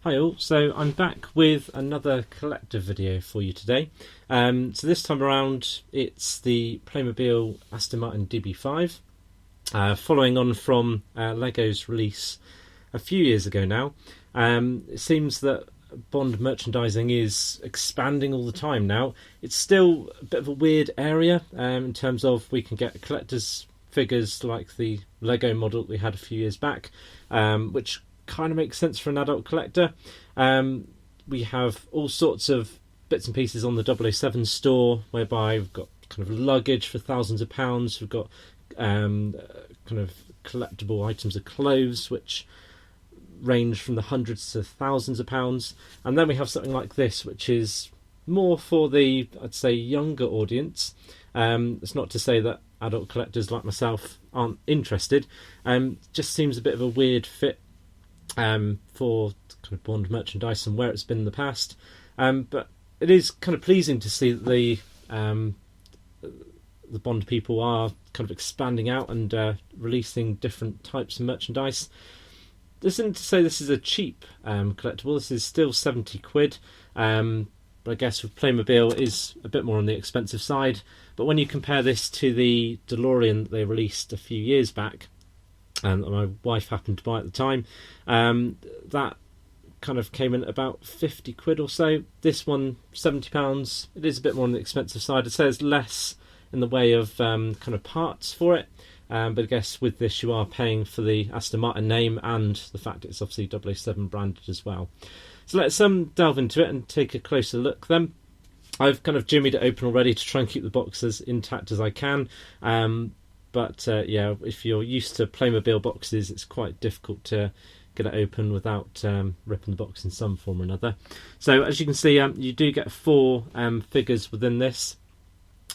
Hi all, so I'm back with another collector video for you today. So this time around it's the Playmobil Aston Martin DB5, following on from Lego's release a few years ago now. It seems that Bond merchandising is expanding all the time now. It's still a bit of a weird area in terms of we can get collector's figures like the Lego model that we had a few years back, which kind of makes sense for an adult collector. We have all sorts of bits and pieces on the 007 store, whereby we've got kind of luggage for thousands of pounds. We've got kind of collectible items of clothes which range from the hundreds to thousands of pounds, and then we have something like this, which is more for the, I'd say, younger audience. It's not to say that adult collectors like myself aren't interested. Just seems a bit of a weird fit for kind of Bond merchandise and where it's been in the past, but it is kind of pleasing to see that the Bond people are kind of expanding out and releasing different types of merchandise. This isn't to say this is a cheap collectible. This is still 70 quid, but I guess with Playmobil it is a bit more on the expensive side. But when you compare this to the DeLorean that they released a few years back, and my wife happened to buy at the time, that kind of came in at about 50 quid or so. This one, £70. It is a bit more on the expensive side. It says less in the way of kind of parts for it, but I guess with this you are paying for the Aston Martin name and the fact it's obviously 007 branded as well. So let's delve into it and take a closer look then. I've kind of jimmied it open already to try and keep the box as intact as I can. But yeah, if you're used to Playmobil boxes, it's quite difficult to get it open without ripping the box in some form or another. So as you can see, you do get 4 figures within this.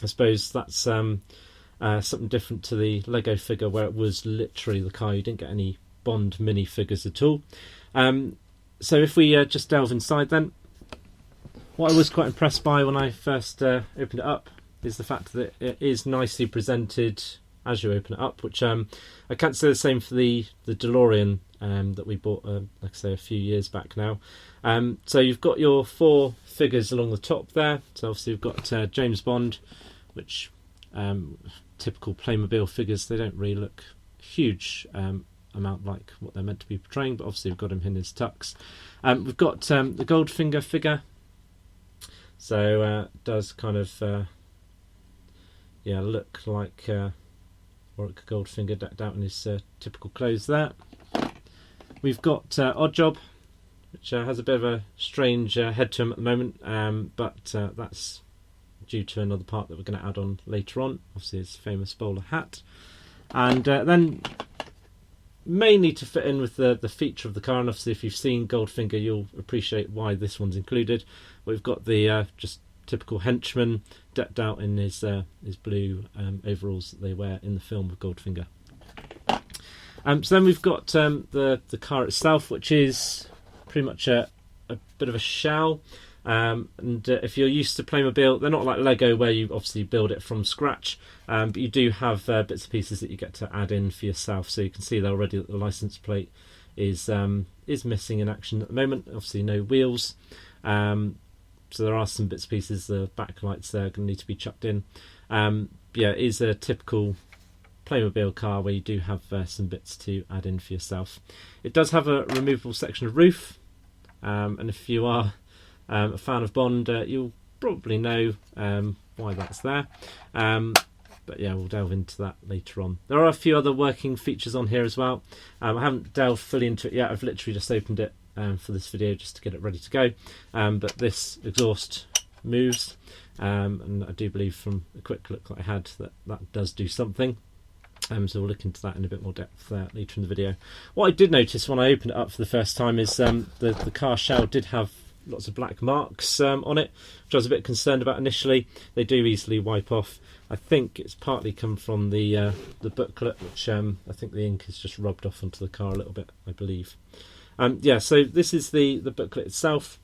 I suppose that's something different to the Lego figure, where it was literally the car. You didn't get any Bond mini figures at all. So if we just delve inside then, what I was quite impressed by when I first opened it up is the fact that it is nicely presented as you open it up, which I can't say the same for the DeLorean that we bought, like I say, a few years back now. So you've got your 4 figures along the top there. So obviously you've got James Bond, which typical Playmobil figures, they don't really look huge amount like what they're meant to be portraying, but obviously we've got him in his tux. We've got the Goldfinger figure, so does kind of look like Warwick Goldfinger decked out in his typical clothes there. We've got Oddjob, which has a bit of a strange head to him at the moment, but that's due to another part that we're going to add on later on, obviously his famous bowler hat. And then mainly to fit in with the feature of the car, and obviously if you've seen Goldfinger you'll appreciate why this one's included. We've got the just typical henchman decked out in his blue overalls that they wear in the film with Goldfinger. So then we've got the car itself, which is pretty much a bit of a shell. And if you're used to Playmobil, they're not like Lego where you obviously build it from scratch, but you do have bits and pieces that you get to add in for yourself. So you can see there already that the license plate is missing in action at the moment. Obviously no wheels, so there are some bits and pieces. The backlights there are going to need to be chucked in. Yeah, it is a typical Playmobil car where you do have some bits to add in for yourself. It does have a removable section of roof, and if you are a fan of Bond, you'll probably know why that's there. But yeah, we'll delve into that later on. There are a few other working features on here as well. I haven't delved fully into it yet. I've literally just opened it for this video just to get it ready to go. But this exhaust moves, and I do believe from a quick look that I had that does do something. So we'll look into that in a bit more depth later in the video. What I did notice when I opened it up for the first time is the car shell did have lots of black marks on it, which I was a bit concerned about initially. They do easily wipe off. I think it's partly come from the booklet, which I think the ink has just rubbed off onto the car a little bit, I believe. Yeah, so this is the booklet itself.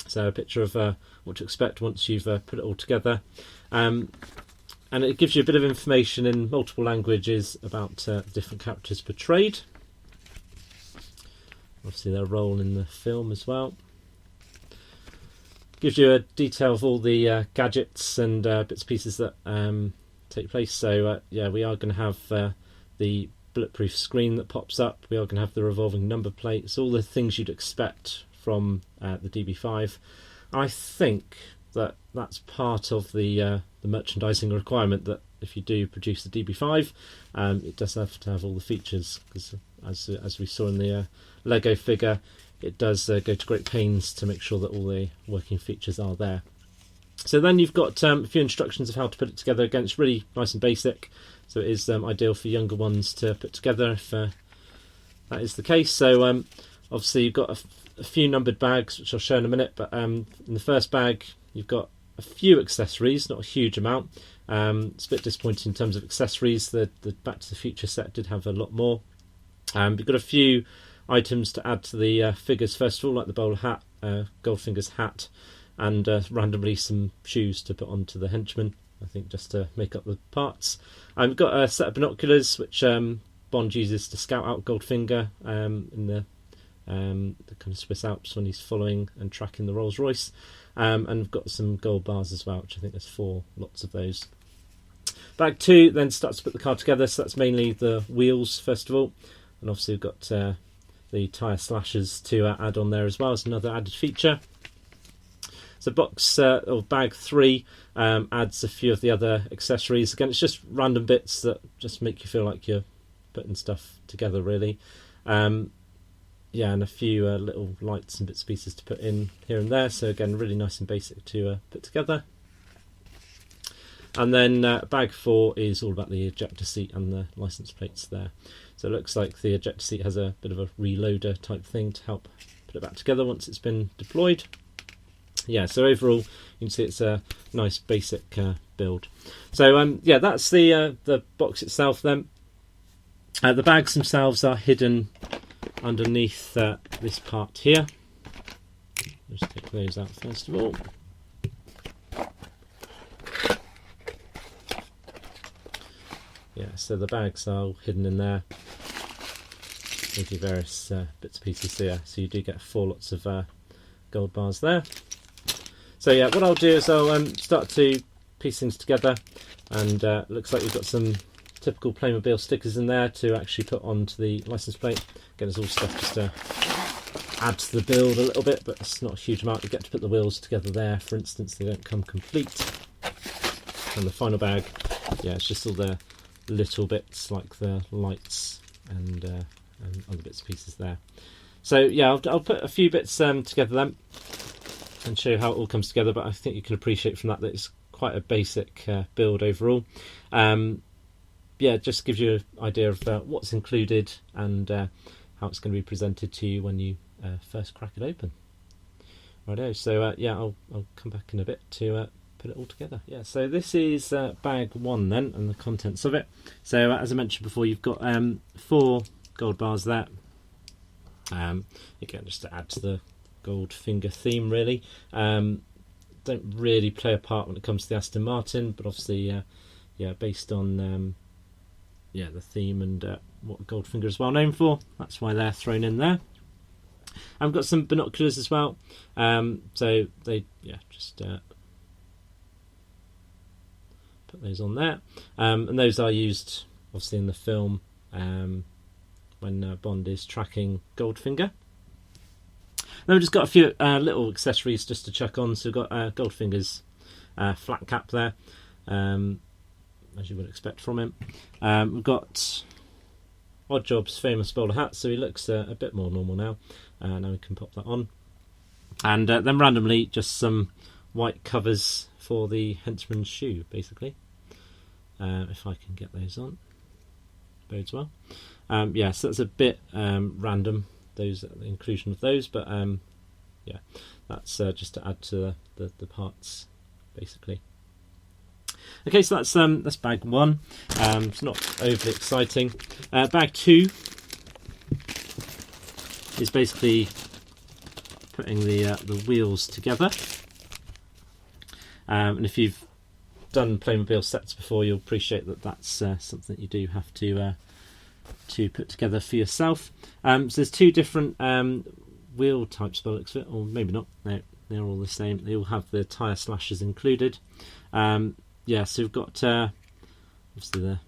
So a picture of what to expect once you've put it all together. And it gives you a bit of information in multiple languages about different characters portrayed. obviously their role in the film as well. Gives you a detail of all the gadgets and bits and pieces that take place. So yeah, we are going to have the bulletproof screen that pops up. We are going to have the revolving number plates, all the things you'd expect from the DB5. I think that that's part of the merchandising requirement, that if you do produce the DB5, it does have to have all the features, because as we saw in the Lego figure, it does go to great pains to make sure that all the working features are there. So then you've got a few instructions of how to put it together. Again, it's really nice and basic, so it is ideal for younger ones to put together if that is the case. So obviously you've got a few numbered bags, which I'll show in a minute, but in the first bag you've got a few accessories, not a huge amount. It's a bit disappointing in terms of accessories. The Back to the Future set did have a lot more. You've got a few items to add to the figures first of all, like the bowler hat, Goldfinger's hat, and randomly some shoes to put onto the henchman, I think, just to make up the parts. We've got a set of binoculars which Bond uses to scout out Goldfinger in the kind of Swiss Alps when he's following and tracking the Rolls Royce. And we've got some gold bars as well, which I think there's 4 lots of those. Bag 2 then starts to put the car together, so that's mainly the wheels first of all, and obviously we've got the tyre slashers to add on there as well as another added feature. So bag 3 adds a few of the other accessories. Again, it's just random bits that just make you feel like you're putting stuff together, really. Yeah, and a few little lights and bits and pieces to put in here and there. So again, really nice and basic to put together. And then bag 4 is all about the ejector seat and the license plates there. So it looks like the ejector seat has a bit of a reloader type thing to help put it back together once it's been deployed. Yeah, so overall you can see it's a nice basic build. So yeah, that's the box itself then. The bags themselves are hidden underneath this part here. Just take those out first of all. Yeah, so the bags are all hidden in there. Give you various bits and pieces here. So you do get 4 lots of gold bars there. So yeah, what I'll do is I'll start to piece things together, and looks like we've got some typical Playmobil stickers in there to actually put onto the license plate. Again, it's all stuff just to add to the build a little bit, but it's not a huge amount. You get to put the wheels together there, for instance. They don't come complete. And the final bag, yeah, it's just all the little bits like the lights and other bits and pieces there. So yeah, I'll put a few bits together then and show you how it all comes together, but I think you can appreciate from that it's quite a basic build overall. Yeah, it just gives you an idea of what's included and how it's going to be presented to you when you first crack it open. Righto, so yeah, I'll come back in a bit to put it all together. Yeah, so this is bag 1 then, and the contents of it. So as I mentioned before, you've got 4 gold bars there. Again, just to add to the Goldfinger theme, really. Don't really play a part when it comes to the Aston Martin, but obviously, yeah, based on yeah, the theme and what Goldfinger is well known for, that's why they're thrown in there. I've got some binoculars as well. So they, yeah, just put those on there, and those are used obviously in the film when Bond is tracking Goldfinger. Then we've just got a few little accessories just to chuck on. So we've got Goldfinger's flat cap there, as you would expect from him. We've got Oddjob's famous bowler hat, so he looks a bit more normal now. Now we can pop that on. And then randomly, just some white covers for the henchman's shoe, basically. If I can get those on. Bodes well. Yeah, so that's a bit random, the inclusion of those, but yeah, that's just to add to the parts, basically. Okay, so that's bag 1. It's not overly exciting. Bag 2 is basically putting the wheels together. And if you've done Playmobil sets before, you'll appreciate that that's something you do have to to put together for yourself. So there's two different wheel types by the looks of it, or maybe not. No, they're all the same. They all have the tyre slashers included. Yeah, so we've got obviously the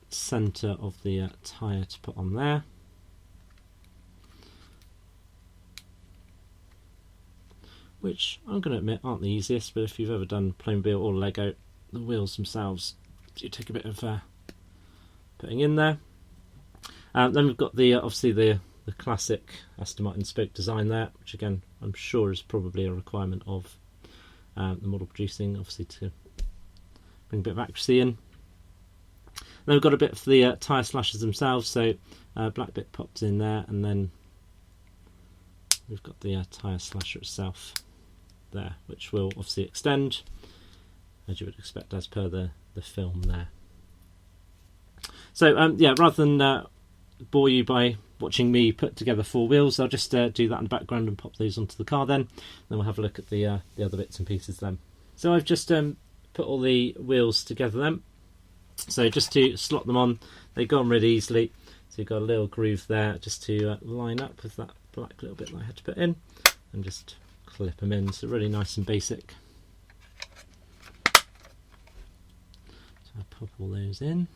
centre of the tyre to put on there. Which I'm going to admit aren't the easiest, but if you've ever done Playmobil or Lego, the wheels themselves do take a bit of putting in there. Then we've got the obviously the classic Aston Martin spoke design there, which again I'm sure is probably a requirement of the model producing, obviously to bring a bit of accuracy in. Then we've got a bit of the tyre slashers themselves, so black bit popped in there, and then we've got the tyre slasher itself there, which will obviously extend as you would expect as per the film there. So yeah, rather than bore you by watching me put together four wheels, I'll just do that in the background and pop those onto the car then we'll have a look at the other bits and pieces then. So I've just put all the wheels together then. So just to slot them on, they go on really easily. So you've got a little groove there just to line up with that black little bit that I had to put in, and just clip them in. So really nice and basic. So I pop all those in.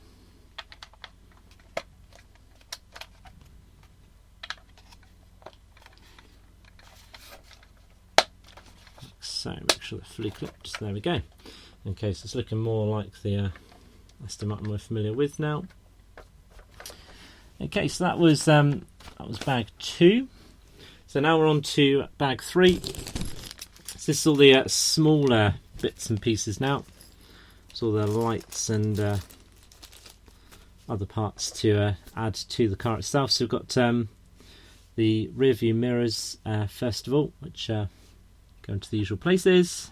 So make sure they're fully clipped. So there we go. Okay, so it's looking more like the Aston Martin we're familiar with now. Okay, so that was bag 2. So now we're on to bag 3. So this is all the smaller bits and pieces now. So all the lights and other parts to add to the car itself. So we've got the rear view mirrors first of all, which go into the usual places.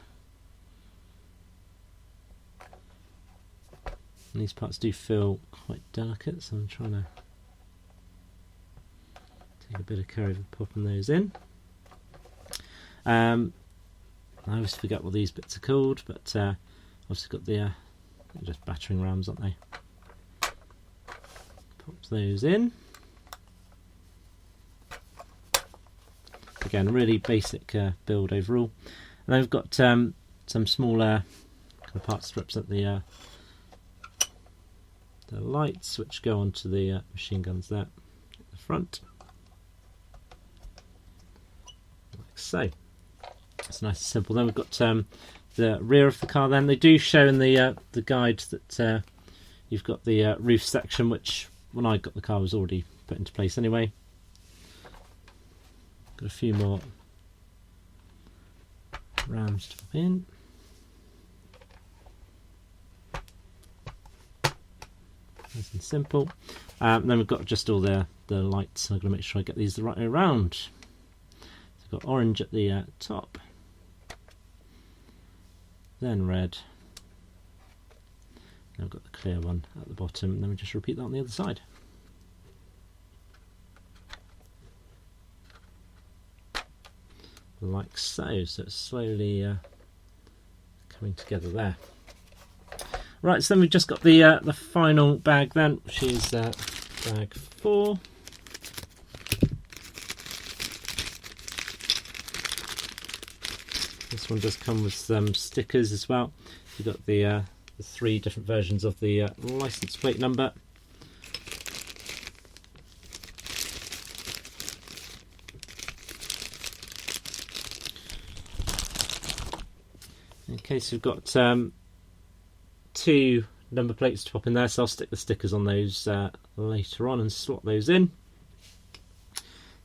And these parts do feel quite delicate, so I'm trying to take a bit of care of popping those in. I always forget what these bits are called, but I've also got the just battering rams, aren't they? Pop those in. Again, really basic build overall. And then we've got some smaller kind of parts to represent the lights, which go onto the machine guns there at the front, like so. It's nice and simple. Then we've got the rear of the car. Then they do show in the guide that you've got the roof section, which when I got the car was already put into place anyway. Got a few more rams to pop in. Nice and simple. Then we've got just all the lights. I'm going to make sure I get these the right way around. So we've got orange at the top, then red, then we've got the clear one at the bottom, and then we just repeat that on the other side. Like so. So it's slowly coming together there. Right, so then we've just got the final bag then, which is bag 4. This one does come with some stickers as well. You've got the 3 different versions of the license plate number. Okay, so we've got 2 number plates to pop in there, so I'll stick the stickers on those later on and slot those in.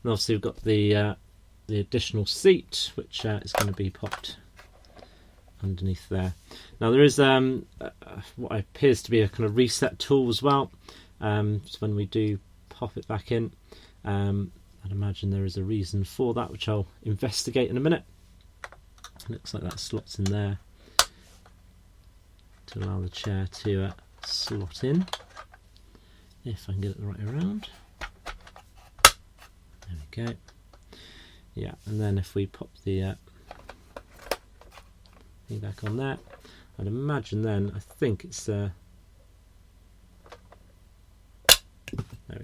And obviously we've got the additional seat, which is going to be popped underneath there. Now there is what appears to be a kind of reset tool as well. So when we do pop it back in, I'd imagine there is a reason for that, which I'll investigate in a minute. Looks like that slots in there to allow the chair to slot in, if I can get it the right way around. There we go. Yeah, and then if we pop the thing back on there, I'd imagine then, I think it's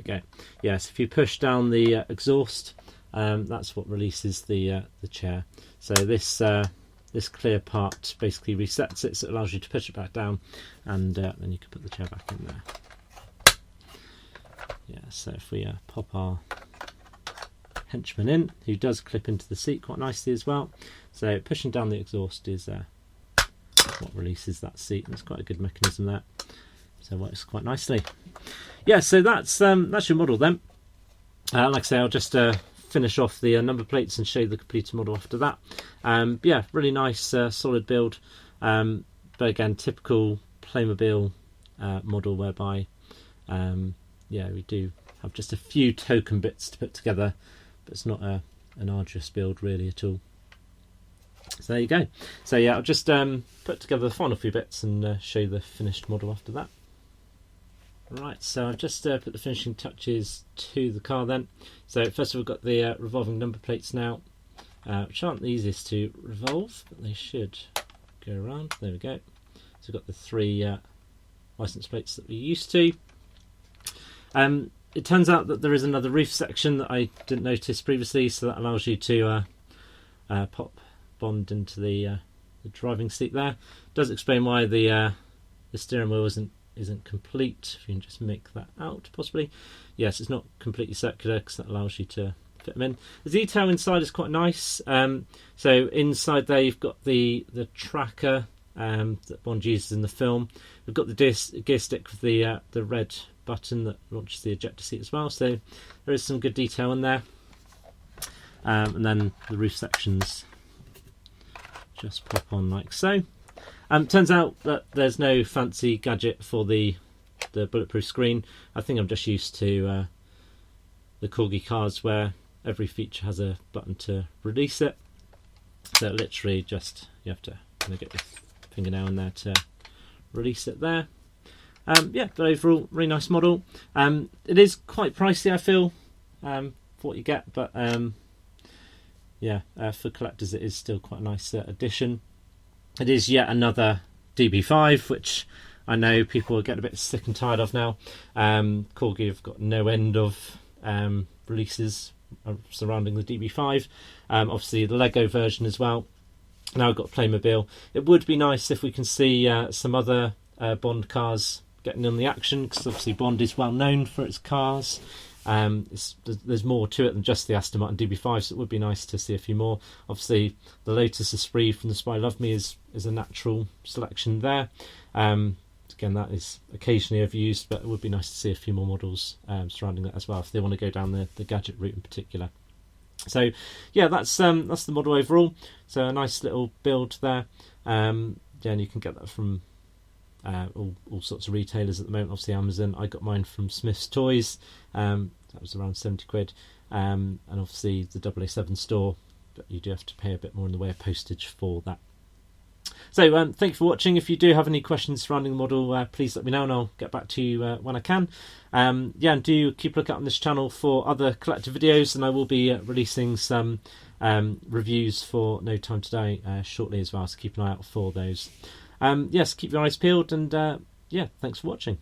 go. Yes, if you push down the exhaust, that's what releases the chair. So this clear part basically resets it, so it allows you to push it back down, and then you can put the chair back in there. Yeah, so if we pop our henchman in, who does clip into the seat quite nicely as well. So pushing down the exhaust is what releases that seat, and it's quite a good mechanism there. So it works quite nicely. Yeah, so that's your model then. Like I say, I'll just finish off the number plates and show you the completed model after that. Yeah, really nice solid build, but again, typical Playmobil model whereby yeah, we do have just a few token bits to put together, but it's not an arduous build really at all. So there you go. So yeah, I'll just put together the final few bits and show you the finished model after that. Right, so I've just put the finishing touches to the car then. So first of all, we've got the revolving number plates now, which aren't the easiest to revolve, but they should go around. There we go. So we've got the 3 license plates that we're used to. It turns out that there is another roof section that I didn't notice previously, so that allows you to pop Bond into the driving seat there. It does explain why the steering wheel isn't complete. If you can just make that out, possibly. Yes, it's not completely circular because that allows you to fit them in. The detail inside is quite nice. So inside there you've got the tracker that Bond uses in the film. We've got the gear stick with the red button that launches the ejector seat as well. So there is some good detail in there. And then the roof sections just pop on like so. Turns out that there's no fancy gadget for the bulletproof screen. I think I'm just used to the Corgi cars where every feature has a button to release it. So literally just you have to kind of get your fingernail in there to release it there. Yeah, but overall really nice model. It is quite pricey, I feel, for what you get, but yeah, for collectors it is still quite a nice addition. It is yet another DB5, which I know people are getting a bit sick and tired of now. Corgi have got no end of releases surrounding the DB5. Obviously the Lego version as well. Now we've got Playmobil. It would be nice if we can see some other Bond cars getting in the action, because obviously Bond is well known for its cars. There's more to it than just the Aston Martin DB5, so it would be nice to see a few more. Obviously the Lotus Esprit from the Spy Love Me is a natural selection there. Again, that is occasionally overused, but it would be nice to see a few more models surrounding that as well, if they want to go down the gadget route in particular. So yeah, that's the model overall. So a nice little build there. Yeah, and you can get that from all sorts of retailers at the moment. Obviously Amazon. I got mine from Smith's Toys. That was around 70 quid. And obviously the 007 store, but you do have to pay a bit more in the way of postage for that. So thank you for watching. If you do have any questions surrounding the model, please let me know and I'll get back to you when I can. Yeah, and do keep a look out on this channel for other collector videos, and I will be releasing some reviews for No Time to Die shortly as well, so keep an eye out for those. Yes, keep your eyes peeled, and yeah, thanks for watching.